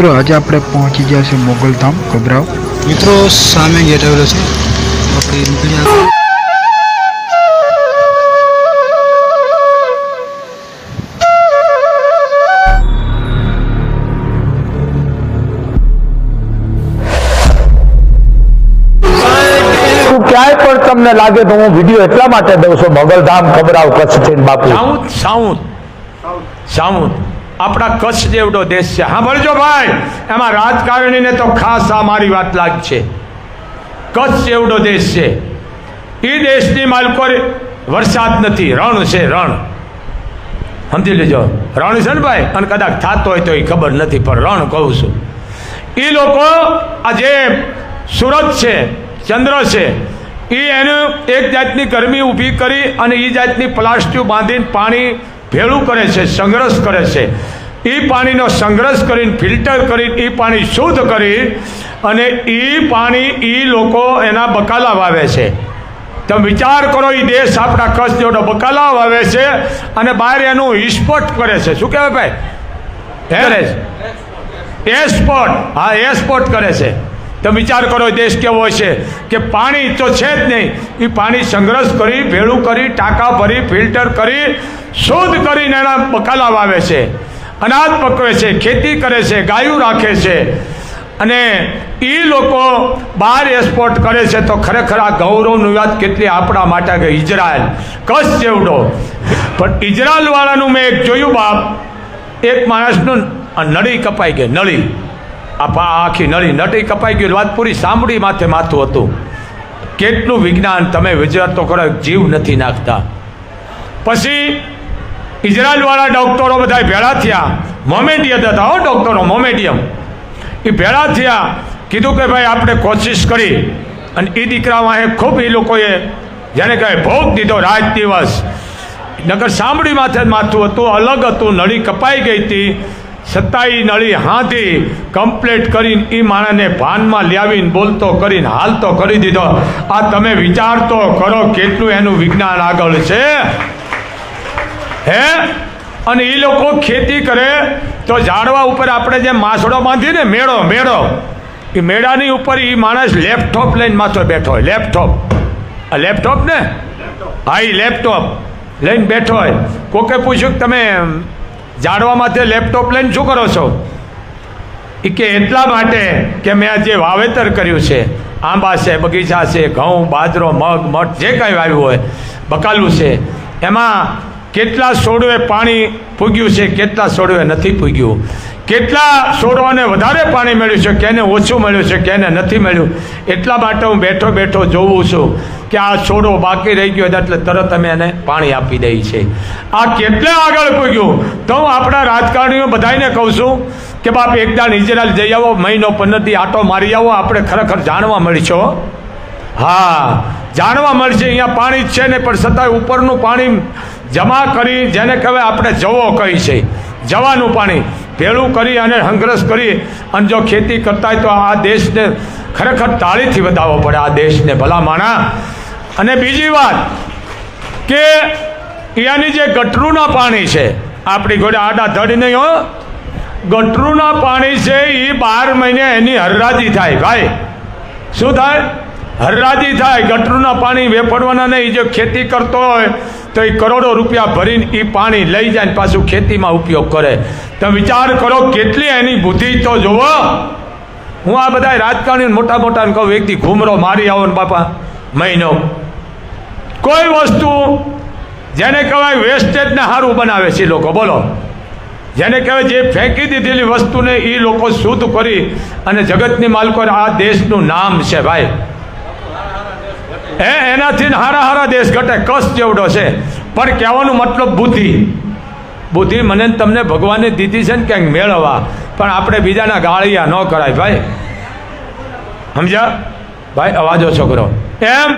મિત્રો આજે આપણે પહોંચી ગયા છે મોગલધામ કબરાવ। મિત્રો સામે ગેટ આવેલો છે, આપણે નીકળી ક્યાંય પણ તમને લાગે તો હું વિડીયો એટલા માટે દઉં છું, મોગલધામ કબરાવ કચ્છ છે બાપુ। સાઉથ આપણા કચ્છ જેવડો દેશ છે। હા ભરજો ભાઈ, એમાં રાજકારણીને તો ખાસ આ મારી વાત લાગશે। કચ્છ જેવડો દેશ છે, એ દેશની માલકો વરસાદ નથી, રણ છે, રણ સમજી લેજો। રણ છે ને ભાઈ, અને કદાચ થતો હોય તો એ ખબર નથી, પણ રણ કહું છું। એ લોકો આ જે સુરત છે, ચંદ્ર છે, એ એનું એક જાતની ગરમી ઊભી કરી અને એ જાતની પ્લાસ્ટિક બાંધીને પાણી ભેળું કરે છે, સંગ્રહ કરે છે। એ પાણીનો સંગ્રહ કરીને ફિલ્ટર કરીને એ પાણી શુદ્ધ કરી અને એ પાણી એ લોકો એના બકાલા વાવે છે। તમે વિચાર કરો, એ દેશ આપણા કચ્છ જેવડો બકાલા વાવે છે અને બહાર એનું એક્સપોર્ટ કરે છે। શું કહેવાય ભાઈ? એક્સપોર્ટ, હા એક્સપોર્ટ કરે છે। તમે વિચાર કરો દેશ કેવો છે કે પાણી તો છે જ નહીં, એ પાણી સંગ્રહ કરી ભેળું કરી ટાંકા ભરી ફિલ્ટર કરી શુદ્ધ કરીને એના બકાલા વાવે છે, અનાજ પકવે છે, ખેતી કરે છે, ગાયું રાખે છે અને એ લોકો બહાર એક્સપોર્ટ કરે છે। તો ખરેખર આ ગૌરવની વાત કેટલી આપણા માટે કે ઇઝરાયલ કચ્છ જેવડો, પણ ઇઝરાયલવાળાનું મેં એક જોયું બાપ, એક માણસનું નળી કપાઈ ગઈ, નળી આખી નળી કપાઈ ગયું, વાત પૂરી સાંભળી માથે માથું હતું। કેટલું વિજ્ઞાન, તમે વિચાર તો કરો, જીવ નથી નાખતા। પછી ઇઝરાયલવાળા ડૉક્ટરો બધા ભેળા થયા, મોમેડિયમ હતા હો ડૉક્ટરો, મોમેડિયમ, એ ભેળા થયા, કીધું કે ભાઈ આપણે કોશિશ કરી અને એ દીકરા વાહે ખૂબ એ લોકોએ જેને કહેવાય ભોગ દીધો રાત દિવસ, નગર સાંભળી માથે માથું હતું, અલગ હતું, નળી કપાઈ ગઈ હતી, છતાં એ નળી હાથી કમ્પ્લીટ કરીને એ માણસને ભાનમાં લાવીને બોલતો કરીને હાલતો કરી દીધો। આ તમે વિચાર તો કરો કેટલું એનું વિજ્ઞાન આગળ છે હે। અને એ લોકો ખેતી કરે તો ઝાડવા ઉપર આપણે જે માસડો બાંધીને મેળો, એ મેળાની ઉપર એ માણસ લેપટોપ લઈને માથે બેઠો હોય, લેપટોપ ને, હા એ લેપટોપ લઈને બેઠો હોય। કોકે પૂછ્યું કે તમે ઝાડવામાંથી લેપટોપ લઈને શું કરો છો? એ કે એટલા માટે કે મેં જે વાવેતર કર્યું છે, આંબા છે, બગીચા છે, ઘઉં, બાજરો, મગ, મઠ જે કંઈ વાવ્યું હોય, બકાલું છે, એમાં કેટલા છોડવે પાણી પૂગ્યું છે, કેટલા છોડવે નથી પૂગ્યું, કેટલા છોડવાને વધારે પાણી મળ્યું છે, કેને ઓછું મળ્યું છે, કેને નથી મળ્યું। એટલા માટે હું બેઠો બેઠો જોઉં છું કે આ છોડો બાકી રહી ગયો એટલે તરત અમે એને પાણી આપી દઈએ છીએ। આ કેટલે આગળ પૂગ્યું। તો હું આપણા રાજકારણીઓ બધાને કહું છું કે બાપ એકદાન ઇઝરાયલ જઈ આવો, મહિનો 15 દી આટો મારી આવો, આપણે ખરેખર જાણવા મળશો। હા જાણવા મળશે, અહીંયા પાણી જ છે ને પણ છતાંય ઉપરનું પાણી જમા કરી, જેને કહેવાય આપણે જવો કહી છે, જવાનું પાણી ભેળું કરી અને સંગ્રહ કરી અને જો ખેતી કરતા હોય તો આ દેશને ખરેખર તાળીથી વધાવવો પડે, આ દેશને ભલા માણા। અને બીજી વાત કે અહીંયાની જે ગટરુના પાણી છે, આપણી ઘોડે આડા ધડ નહીં હો, ગટરુના પાણી છે એ 12 મહિને એની હરરાજી થાય ભાઈ। શું થાય? હરરાજી થાય। ગટરુના પાણી વેફડવાના નહીં, જો ખેતી કરતો હોય તો એ કરોડો રૂપિયા ભરીને એ પાણી લઈ જાય ને પાછું ખેતીમાં ઉપયોગ કરે। તમે વિચાર કરો કેટલી એની બુદ્ધિ તો જુઓ। હું આ બધા રાજકારણી મોટા મોટાને કહું, એકથી ઘૂમરો મારી આવો ને બાપા મહિનો, કોઈ વસ્તુ જેને કહેવાય વેસ્ટેજને સારું બનાવે છે લોકો, બોલો, જેને કહેવાય જે ફેંકી દીધેલી વસ્તુને એ લોકો શુદ્ધ કરી અને જગતની માલકો, આ દેશનું નામ છે ભાઈ। એનાથી હારા દેશ ઘટે, કચ્છ જેવડો છે, પણ કહેવાનો મતલબ બુદ્ધિ મને તમને ભગવાને દીધી છે ને ક્યાંક મેળવવા, પણ આપણે બીજાના ગાળિયા ન કરાય ભાઈ, સમજ્યા ભાઈ? અવાજો છોકરો એમ